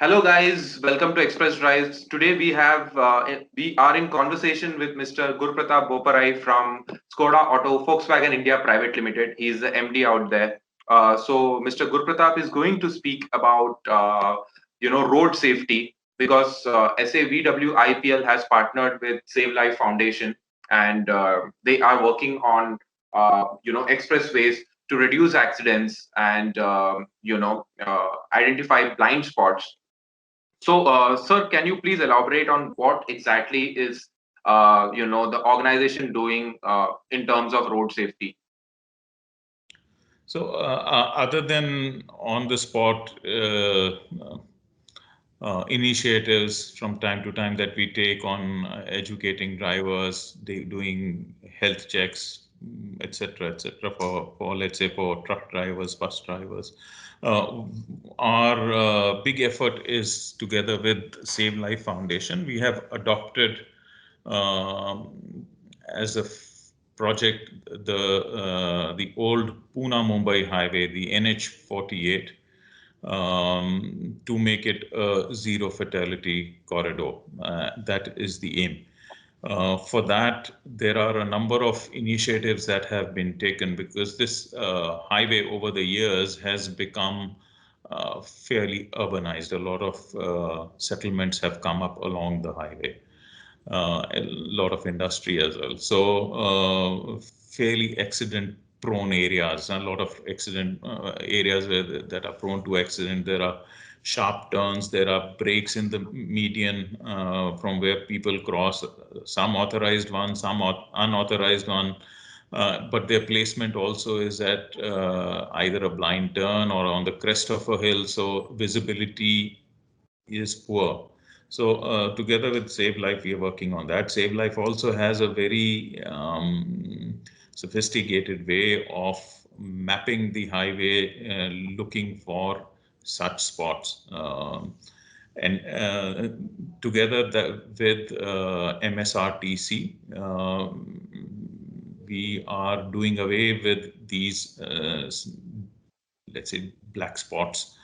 Hello, guys. Welcome to Express Drives. Today we are in conversation with Mr. Gurpratap Boparai from Skoda Auto Volkswagen India Private Limited. He's the MD out there. Mr. Gurpratap is going to speak about road safety because SAVW IPL has partnered with Save Life Foundation, and they are working on expressways to reduce accidents and identify blind spots. Sir, can you please elaborate on what exactly is, the organization doing in terms of road safety? Other than on the spot initiatives from time to time that we take on educating drivers, doing health checks, etc., for let's say for truck drivers, bus drivers. Uh, our big effort is together with Save Life Foundation. We have adopted as a project the old Pune Mumbai highway, the NH 48, to make it a zero fatality corridor. That is the aim. For that, there are a number of initiatives that have been taken because this highway over the years has become fairly urbanized. A lot of settlements have come up along the highway, a lot of industry as well. So, fairly accident prone areas, a lot of accident areas that are prone to accident. There are sharp turns, there are breaks in the median from where people cross, some authorized one, some unauthorized one. But their placement also is at either a blind turn or on the crest of a hill, so visibility is poor. So together with Save Life, we are working on that. Save Life also has a very sophisticated way of mapping the highway, looking for such spots. And together with MSRTC, we are doing away with these, let's say, black spots,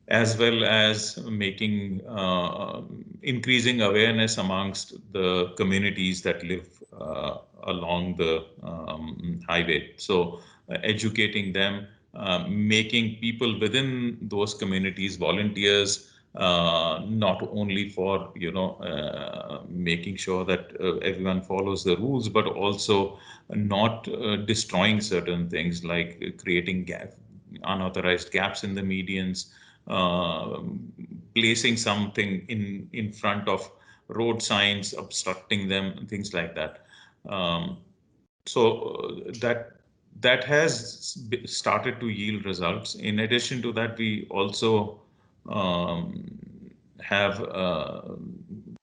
as well as making increasing awareness amongst the communities that live along the highway. So educating them, making people within those communities volunteers, not only for making sure that everyone follows the rules, but also not destroying certain things like creating unauthorized gaps in the medians, uh, placing something in front of road signs, obstructing them, things like that. Um, so that has started to yield results. In addition to that, we also um, have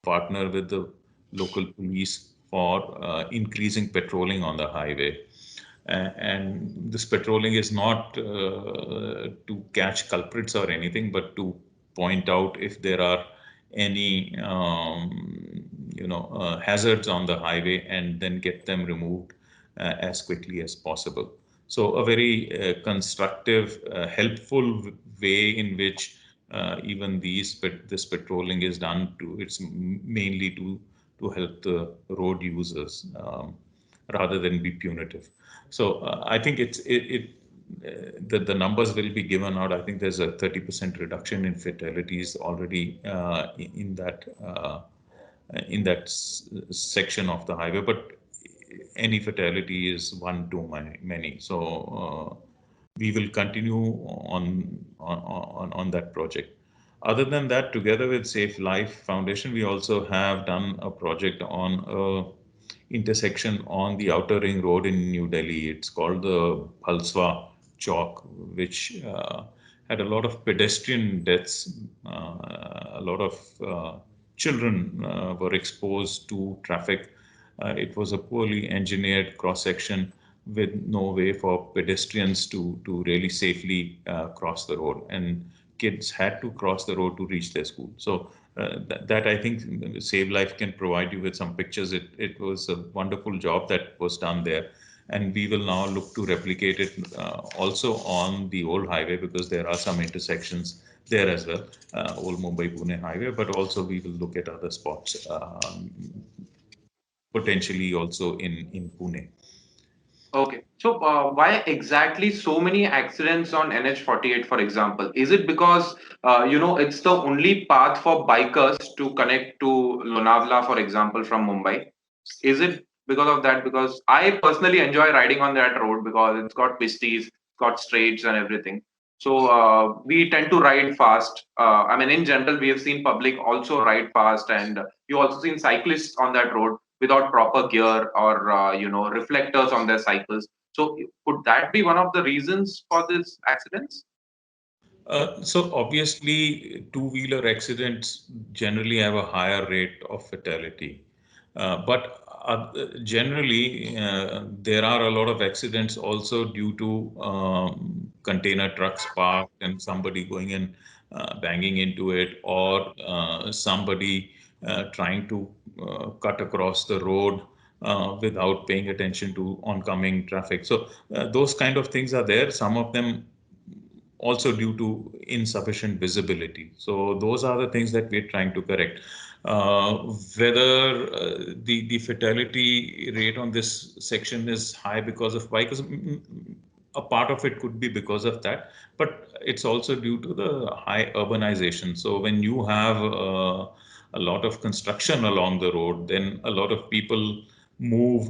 partner with the local police for increasing patrolling on the highway. And this patrolling is not to catch culprits or anything, but to point out if there are any hazards on the highway and then get them removed as quickly as possible. So a very constructive, helpful way in which even this patrolling is done. It's mainly to help the road users, rather than be punitive. So I think the numbers will be given out. I think there's a 30% reduction in fatalities already in that section of the highway. But any fatality is one too many. So we will continue on that project. Other than that, together with Safe Life Foundation, we also have done a project on a intersection on the Outer Ring Road in New Delhi. It's called the Bhalswa Chowk, which had a lot of pedestrian deaths. A lot of children were exposed to traffic. It was a poorly engineered cross section with no way for pedestrians to really safely cross the road, and kids had to cross the road to reach their school. So that I think Save Life can provide you with some pictures. It was a wonderful job that was done there, and we will now look to replicate it also on the old highway, because there are some intersections there as well, old Mumbai-Pune highway, but also we will look at other spots, potentially also in Pune. Okay. So, why exactly so many accidents on NH48, for example? Is it because, it's the only path for bikers to connect to Lonavala, for example, from Mumbai? Is it because of that? Because I personally enjoy riding on that road because it's got pisties, got straights and everything. So, we tend to ride fast. I mean, in general, we have seen public also ride fast, and you also seen cyclists on that road without proper gear or reflectors on their cycles. So could that be one of the reasons for these accidents? So obviously, two-wheeler accidents generally have a higher rate of fatality. But generally, there are a lot of accidents also due to container trucks parked and somebody going and banging into it, or somebody trying to cut across the road without paying attention to oncoming traffic. So those kind of things are there. Some of them also due to insufficient visibility. So those are the things that we're trying to correct. Whether the fatality rate on this section is high because of bikers, a part of it could be because of that, but it's also due to the high urbanization. So when you have a lot of construction along the road, then a lot of people move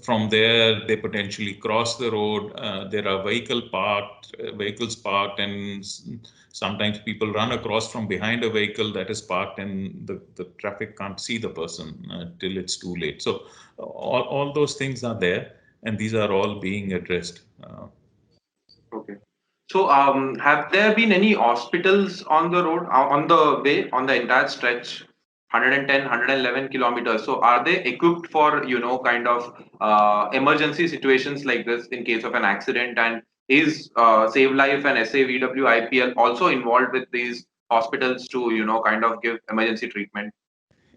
from there. They potentially cross the road. There are vehicles parked, and sometimes people run across from behind a vehicle that is parked, and the traffic can't see the person till it's too late. So all those things are there, and these are all being addressed. Okay. So, have there been any hospitals on the road, on the way, on the entire stretch, 110, 111 kilometers? So, are they equipped for, kind of emergency situations like this in case of an accident? And is Save Life and SAVWIPL also involved with these hospitals to, kind of give emergency treatment?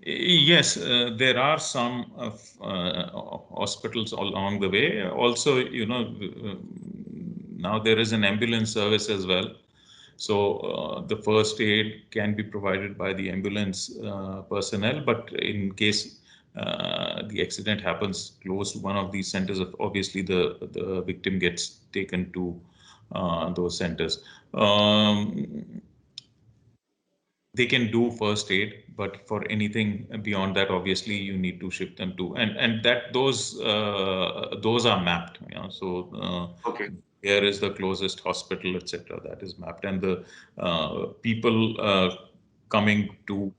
Yes, there are some hospitals along the way. Also, now there is an ambulance service as well. So the first aid can be provided by the ambulance personnel, but in case the accident happens close to one of these centers, obviously the victim gets taken to those centers. They can do first aid, but for anything beyond that, obviously you need to ship them to, and that those are mapped. So Okay. here is the closest hospital, etc. That is mapped, and the people coming to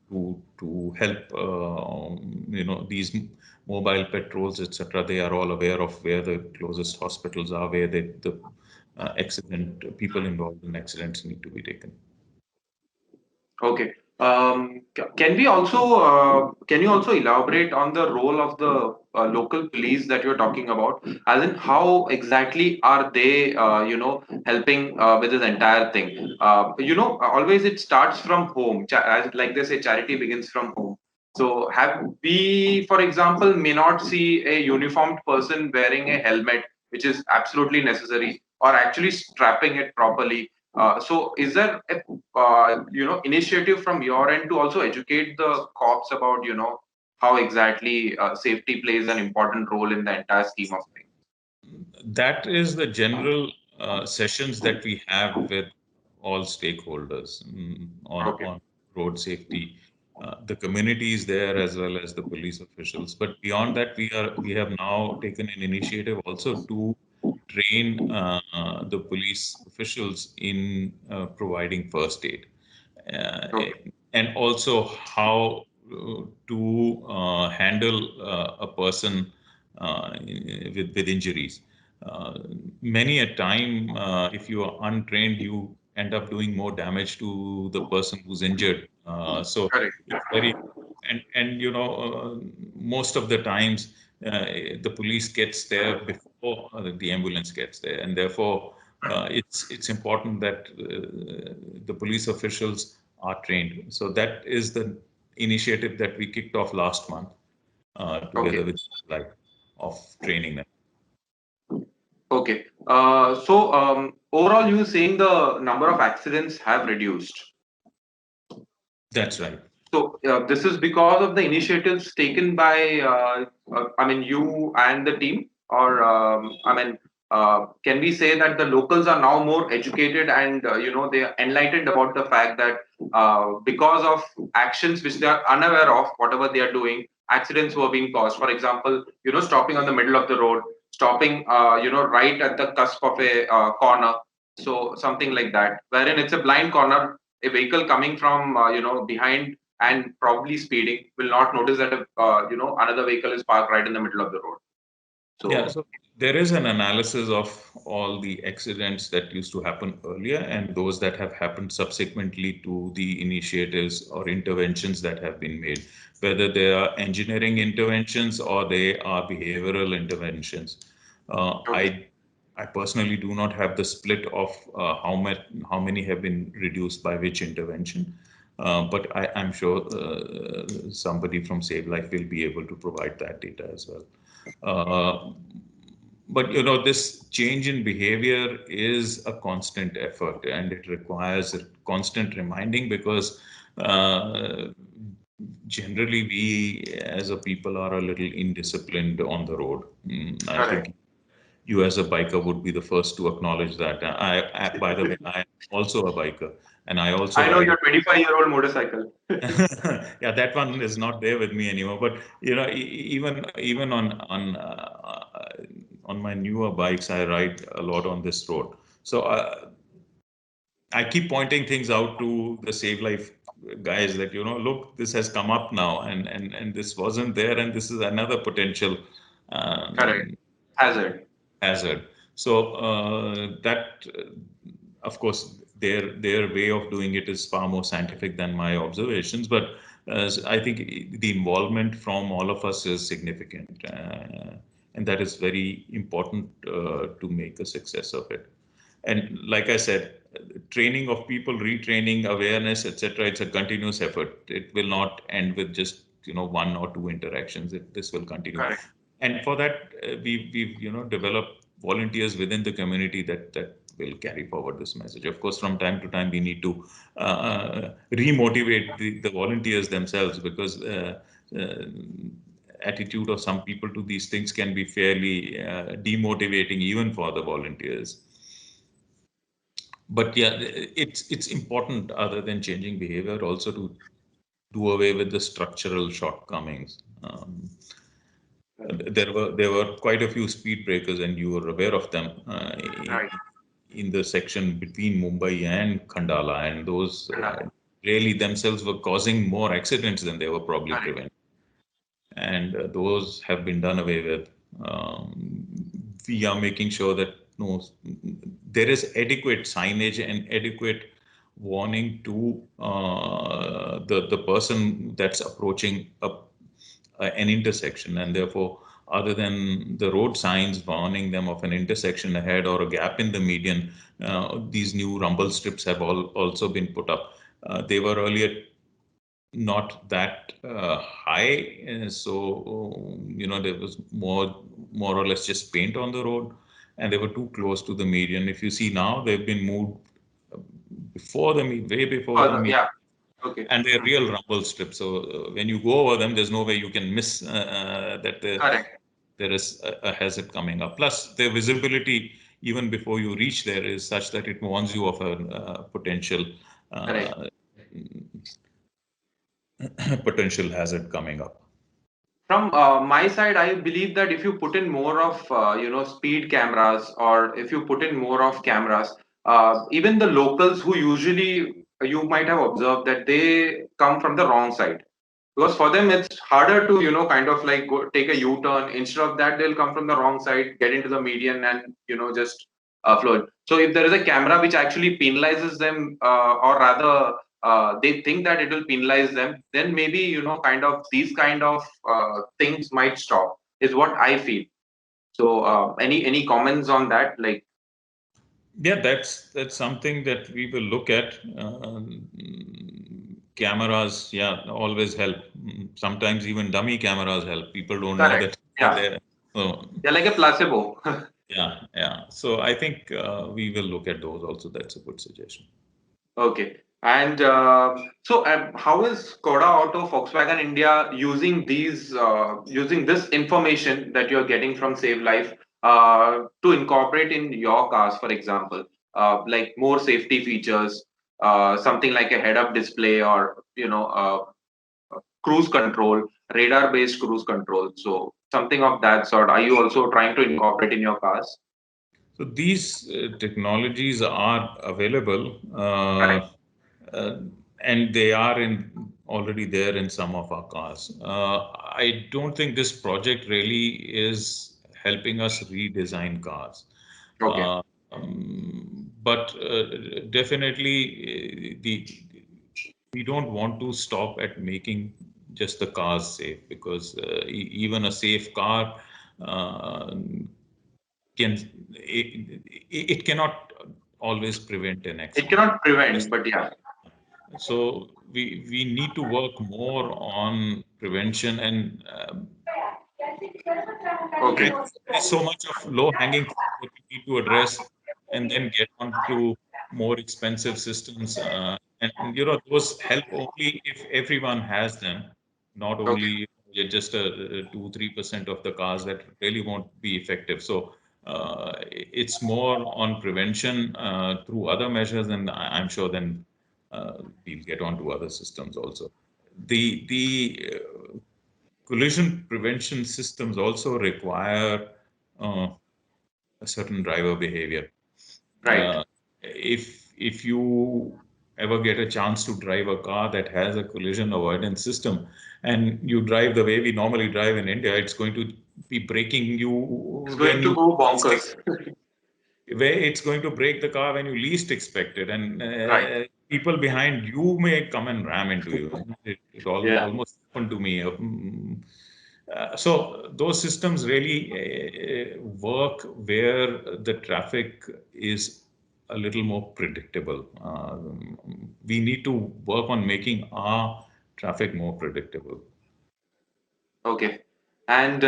help, these mobile patrols, etc. They are all aware of where the closest hospitals are, where the accident people involved in accidents need to be taken. Okay. Can you also elaborate on the role of the local police that you're talking about? As in, how exactly are they, helping with this entire thing? Always it starts from home. As like they say, charity begins from home. So, have we, for example, may not see a uniformed person wearing a helmet, which is absolutely necessary, or actually strapping it properly. So, is there a initiative from your end to also educate the cops about how exactly safety plays an important role in the entire scheme of things? That is the general sessions that we have with all stakeholders Okay. on road safety. The community is there as well as the police officials. But beyond that, we have now taken an initiative also to train the police officials in providing first aid, uh, Okay. and also how to handle a person with injuries. Many a time, if you are untrained, you end up doing more damage to the person who's injured. So Correct. it's very, and most of the times the police gets there before the ambulance gets there, and therefore it's important that the police officials are trained. So that is the initiative that we kicked off last month together Okay. with like of training them. Okay. So overall, you saying the number of accidents have reduced. That's right. So this is because of the initiatives taken by, I mean, you and the team, or I mean, can we say that the locals are now more educated and they are enlightened about the fact that because of actions which they are unaware of, whatever they are doing, accidents were being caused. For example, stopping on the middle of the road, stopping, right at the cusp of a corner. So something like that, wherein it's a blind corner, a vehicle coming from behind and probably speeding will not notice that another vehicle is parked right in the middle of the road. Yeah, So so there is an analysis of all the accidents that used to happen earlier and those that have happened subsequently to the initiatives or interventions that have been made, whether they are engineering interventions or they are behavioral interventions. Uh, okay, I I personally do not have the split of how many have been reduced by which intervention, but I'm sure somebody from Save Life will be able to provide that data as well. Uh, but this change in behavior is a constant effort, and it requires a constant reminding because generally we as a people are a little indisciplined on the road. I correct. think you as a biker would be the first to acknowledge that. By the way, I am also a biker, and I also I know ride. your 25-year-old motorcycle. Yeah, that one is not there with me anymore. But even on my newer bikes, I ride a lot on this road. So I keep pointing things out to the Save Life guys that look, this has come up now, and this wasn't there, and this is another potential Correct. um, Hazard. hazard. So that, of course, their way of doing it is far more scientific than my observations. But I think the involvement from all of us is significant, and that is very important to make a success of it. And like I said, training of people, retraining, awareness, etc. It's a continuous effort. It will not end with just one or two interactions. This will continue, Correct. and for that we've developed volunteers within the community that will carry forward this message. Of course, from time to time we need to remotivate the volunteers themselves, because attitude of some people to these things can be fairly demotivating even for the volunteers. But yeah, it's important, other than changing behavior, also to do away with the structural shortcomings. There were quite a few speed breakers, and you were aware of them Right. in the section between Mumbai and Khandala, and those really themselves were causing more accidents than they were probably Correct. preventing. And those have been done away with. We are making sure that no, there is adequate signage and adequate warning to the person that's approaching an intersection, and therefore, other than the road signs warning them of an intersection ahead or a gap in the median, these new rumble strips have also been put up. They were earlier not that high, so there was more or less just paint on the road, and they were too close to the median. If you see now, they've been moved way before the Further. median, Yeah. Okay. and they're real rumble strips. So when you go over them, there's no way you can miss that Correct. there is a hazard coming up. Plus, the visibility even before you reach there is such that it warns you of a potential Correct. uh, potential hazard coming up. From my side, I believe that if you put in more of speed cameras, or if you put in more of cameras, even the locals who usually you might have observed that they come from the wrong side, because for them it's harder to kind of like go take a U-turn. Instead of that, they'll come from the wrong side, get into the median, and just flow. So if there is a camera which actually penalizes them, or rather they think that it will penalize them, then maybe kind of these kind of things might stop, is what I feel. So any comments on that, like? Yeah, that's something that we will look at. Cameras, yeah, always help. Sometimes even dummy cameras help. People don't know Correct. that they're Yeah. there. So Yeah, like a placebo. Yeah. So I think we will look at those also. That's a good suggestion. Okay. And how is Skoda Auto Volkswagen India using using this information that you're getting from Save Life to incorporate in your cars, for example, like more safety features, something like a head-up display, or cruise control, radar-based cruise control. So something of that sort. Are you also trying to incorporate in your cars? So these technologies are available, Right. uh, and they are already there in some of our cars. I don't think this project really is helping us redesign cars. Okay. Uh, but definitely, we don't want to stop at making just the cars safe, because even a safe car uh, can it cannot always prevent an It accident. cannot prevent, but yeah. So we need to work more on prevention, and Okay. there's so much of low hanging fruit that we need to address, and then get on to more expensive systems. And those help only if everyone has them, not Okay. only just 2-3% of the cars. That really won't be effective. So it's more on prevention through other measures, and I'm sure then we'll get on to other systems also. The collision prevention systems also require uh, a certain driver behavior. Right. Uh, if you ever get a chance to drive a car that has a collision avoidance system, and you drive the way we normally drive in India, it's going to be braking you It's when going to you go least bonkers. where it's going to break the car when you least expect it, and Right. people behind you may come and ram into you. Yeah. Almost happened to me. So those systems really work where the traffic is a little more predictable. We need to work on making our traffic more predictable. Okay. And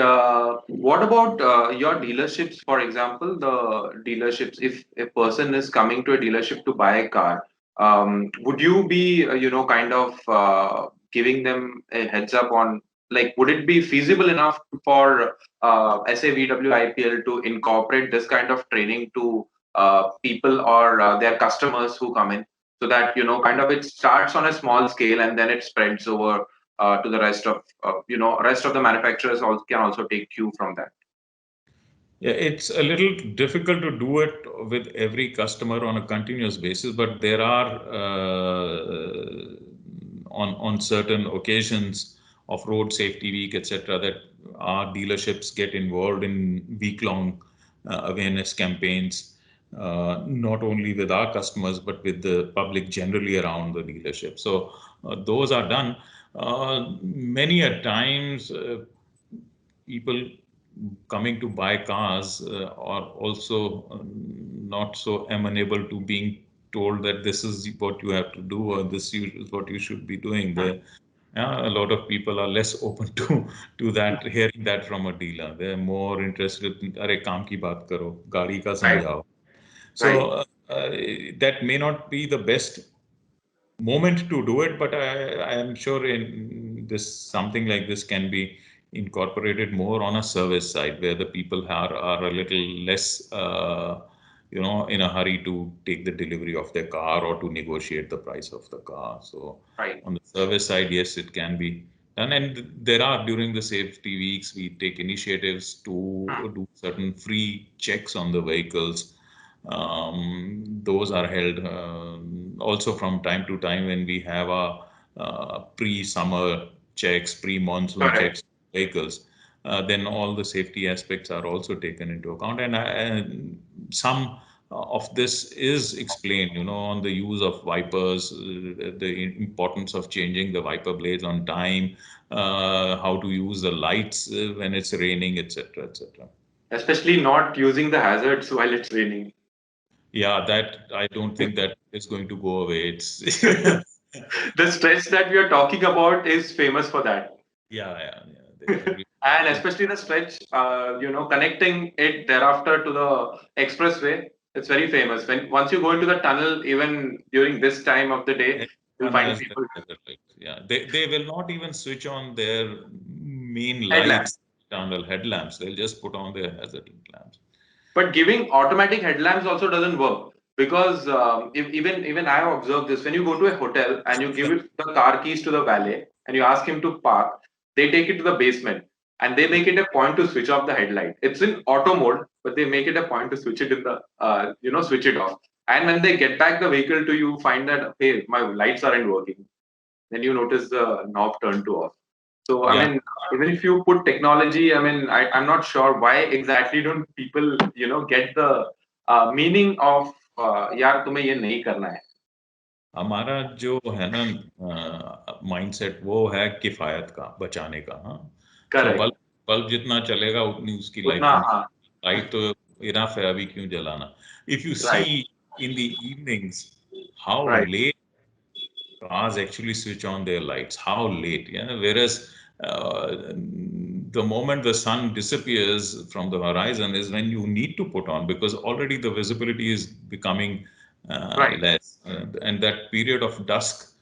what about your dealerships, for example, the dealerships, if a person is coming to a dealership to buy a car, would you be, kind of giving them a heads up on, like, would it be feasible enough for SAVW to incorporate this kind of training to people or their customers who come in, so that, kind of it starts on a small scale and then it spreads over to the rest of the manufacturers also can also take cue from that. Yeah, it's a little difficult to do it with every customer on a continuous basis, but there are on certain occasions of road safety week, etc., that our dealerships get involved in week-long awareness campaigns, not only with our customers but with the public generally around the dealership. So those are done. Many a times, people coming to buy cars are also not so amenable to being told that this is what you have to do, or is what you should be doing. A lot of people are less open to that, hearing that from a dealer. They're more interested in, "Arey, kaam ki baat karo, gaadi ka Right. samjhao." So Right. that may not be the best moment to do it, but I am sure in this something like this can be incorporated more on a service side, where the people are a little less in a hurry to take the delivery of their car or to negotiate the price of the car. So Right. on the service side, yes, it can be done. And there are, during the safety weeks, we take initiatives Hmm. to do certain free checks on the vehicles. Those are held also from time to time when we have our pre-summer checks, pre-monsoon Correct. checks vehicles. Then all the safety aspects are also taken into account, and some of this is explained, on the use of wipers, the importance of changing the wiper blades on time, how to use the lights when it's raining, etc., etc. Especially not using the hazards while it's raining. Yeah, that I don't think that is going to go away. It's The stretch that we are talking about is famous for that. yeah. Every And especially the stretch, connecting it thereafter to the expressway, it's very famous. When once you go into the tunnel, even during this time of the day, you'll Everyone find has their people hazard lights. Yeah, they will not even switch on their main headlamps. lights, tunnel headlamps. They'll just put on their hazard lamps. But giving automatic headlamps also doesn't work because if, even I have observed this. When you go to a hotel and you give it the car keys to the valet and you ask him to park, they take it to the basement and they make it a point to switch off the headlight. It's in auto mode, but they make it a point to switch it in the switch it off. And when they get back the vehicle to you, find that hey, my lights aren't working. Then you notice the knob turned to off. So I Yeah, mean, even if you put technology, I mean, I'm not sure why exactly don't people, get the meaning of यार तुम्हें ये नहीं करना है. हमारा जो है ना माइंडसेट वो है किफायत का, बचाने का। हाँ, सो Correct. बल्ब बल्ब जितना चलेगा उतनी उसकी लाइफ उतना होनी, हाँ. लाइट तो इनफ है, अभी क्यों जलाना। If you see Right. In the evenings how Right. Let cars actually switch on their lights, how late, yeah, whereas the moment the sun disappears from the horizon is when you need to put on, because already the visibility is becoming Right. less, and that period of dusk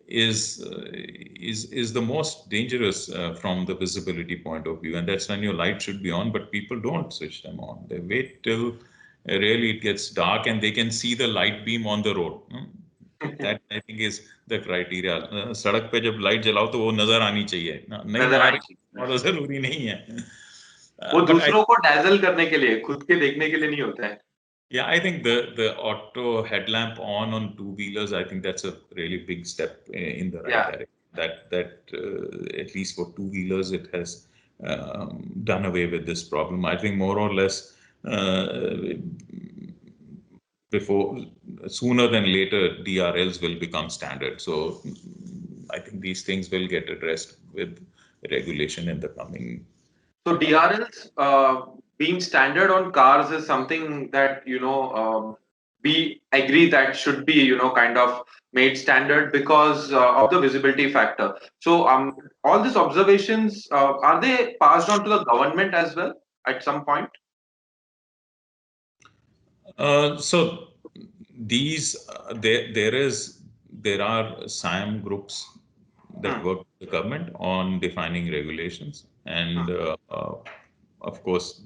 is the most dangerous from the visibility point of view, and that's when your light should be on, but people don't switch them on. They wait till really it gets dark and they can see the light beam on the road. That I think is the criteria. सड़क पे जब light जलाओ तो वो नजर आनी चाहिए ना, नहीं नजर आ आनी रही चाहिए. और जरूरी नहीं है। वो But I दूसरों को dazzle करने के लिए, खुद के देखने के लिए नहीं होता है. Yeah, I think the auto headlamp on two-wheelers, I think that's a really big step in the right Yeah. direction. That at least for two-wheelers, it has done away with this problem. I think more or less before sooner than later, DRLs will become standard. So I think these things will get addressed with regulation in the coming. So DRLs being standard on cars is something that we agree that should be kind of made standard because of the visibility factor. So all these observations are they passed on to the government as well at some point? So these there are SIAM groups that work with the government on defining regulations, and of course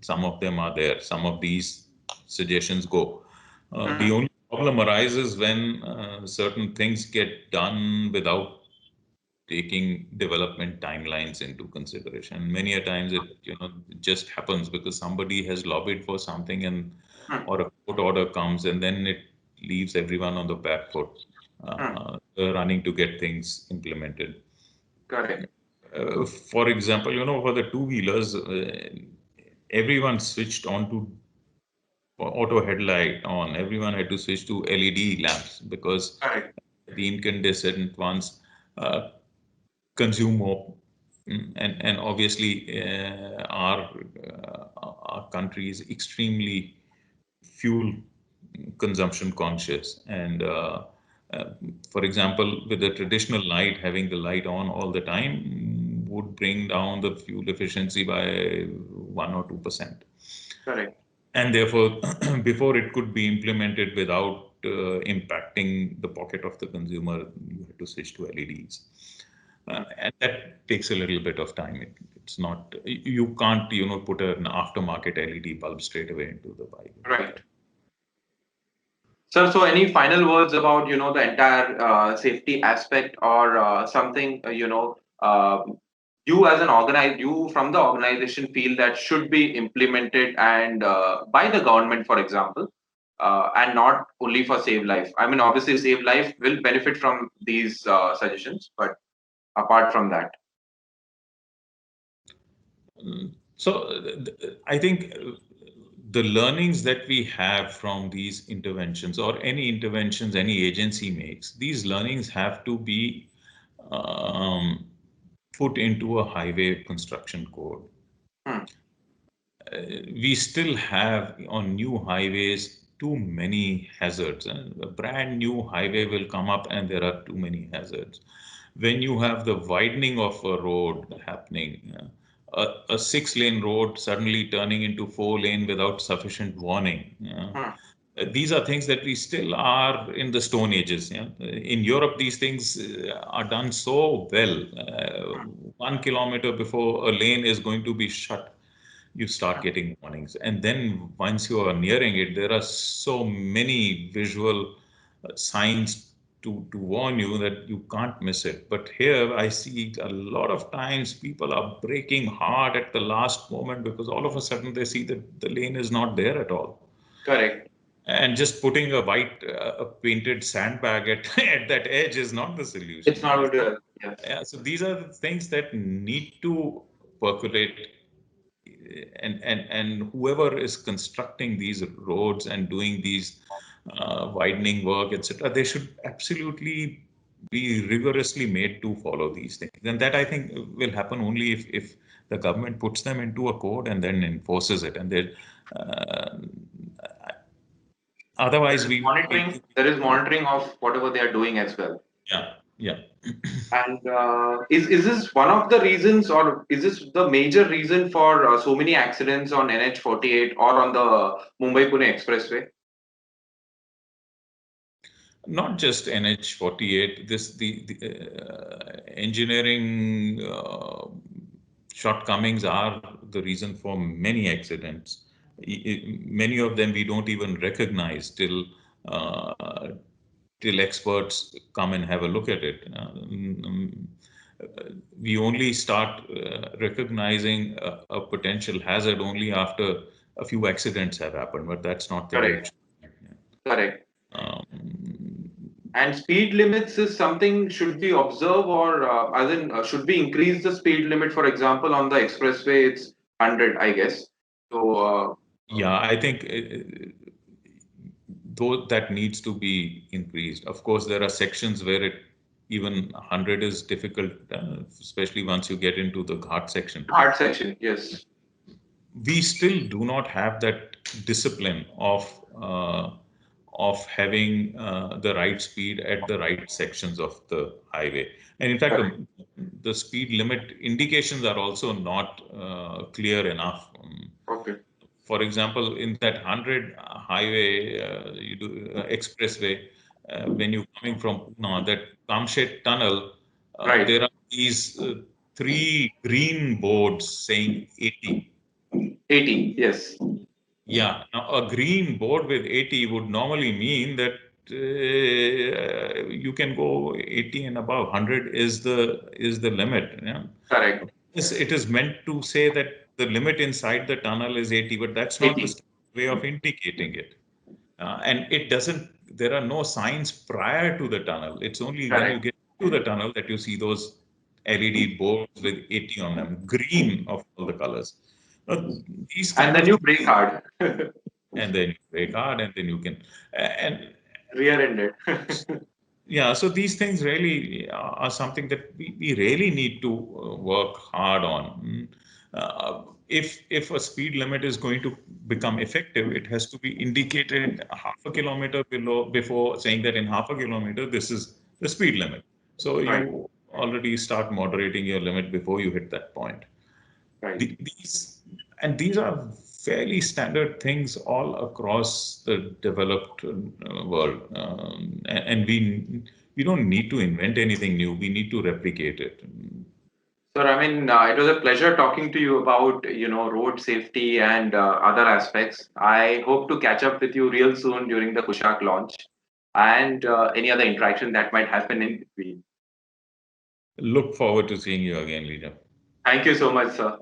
some of them are there. Some of these suggestions go. The only problem arises when certain things get done without taking development timelines into consideration. Many a times it it just happens because somebody has lobbied for something, and or a court order comes, and then it leaves everyone on the back foot, running to get things implemented. Correct. For example, for the two-wheelers, everyone switched on to auto headlight on. Everyone had to switch to LED lamps because Correct. the incandescent ones consume more. And obviously our country is extremely fuel consumption conscious, and for example, with the traditional light, having the light on all the time would bring down the fuel efficiency by 1 or 2%. Correct. And therefore, before it could be implemented without impacting the pocket of the consumer, you had to switch to LEDs. And that takes a little bit of time. It's not, you can't, put an aftermarket LED bulb straight away into the bike. Right. Sir, so any final words about the entire safety aspect or something you as an you from the organization feel that should be implemented and by the government, for example, and not only for Save Life. I mean, obviously, Save Life will benefit from these suggestions, but apart from that. So I think the learnings that we have from these interventions, or any interventions any agency makes, these learnings have to be put into a highway construction code. We still have on new highways too many hazards. A brand new highway will come up and there are too many hazards. When you have the widening of a road happening, a 6-lane road suddenly turning into 4-lane without sufficient warning. These are things that we still are in the Stone Ages. In Europe, these things are done so well. 1 kilometer before a lane is going to be shut, you start getting warnings. And then once you are nearing it, there are so many visual signs to warn you that you can't miss it. But here I see a lot of times people are braking hard at the last moment because all of a sudden they see that the lane is not there at all. Correct. And just putting a white painted sandbag at that edge is not the solution. It's not going to help. Yes. Yeah, so these are the things that need to percolate, and whoever is constructing these roads and doing these widening work, etc., they should absolutely be rigorously made to follow these things. And that, I think, will happen only if the government puts them into a code and then enforces it. And otherwise, there is monitoring of whatever they are doing as well. Yeah. And is this one of the reasons, or is this the major reason for so many accidents on NH48 or on the Mumbai-Pune Expressway? Not just NH48. The engineering shortcomings are the reason for many accidents. Many of them we don't even recognize till experts come and have a look at it. We only start recognizing a potential hazard only after a few accidents have happened, but that's not the way it should be. Correct. And speed limits is something should we observe, or as in should we increase the speed limit? For example, on the expressway, it's 100, I guess. So yeah, I think though that needs to be increased. Of course, there are sections where even 100 is difficult, especially once you get into the ghat section. Ghat section, yes. We still do not have that discipline of having the right speed at the right sections of the highway. And in fact, the speed limit indications are also not clear enough. Okay. For example, in that 100 highway, expressway, when you're coming from Pune, that Kamshet tunnel, there are these 3 green boards saying 80. 80, yes. Yeah. Now, a green board with 80 would normally mean that you can go 80 and above. 100 is the limit. Yeah? Correct. It is meant to say that the limit inside the tunnel is 80, but that's not 80. The way of indicating it. And it doesn't. There are no signs prior to the tunnel. It's only when you get to the tunnel that you see those LED boards with 80 on them, green of all the colors. These and then you brake hard. And then you brake hard, and then you can and rear-ended. Yeah, so these things really are something that we really need to work hard on. If a speed limit is going to become effective, it has to be indicated half a kilometer before saying that in half a kilometer this is the speed limit. So you already start moderating your limit before you hit that point. These are fairly standard things all across the developed world, and we don't need to invent anything new. We need to replicate it. Sir, I mean, it was a pleasure talking to you about road safety and other aspects. I hope to catch up with you real soon during the Kushaq launch and any other interaction that might happen in between. Look forward to seeing you again, Leader. Thank you so much, sir.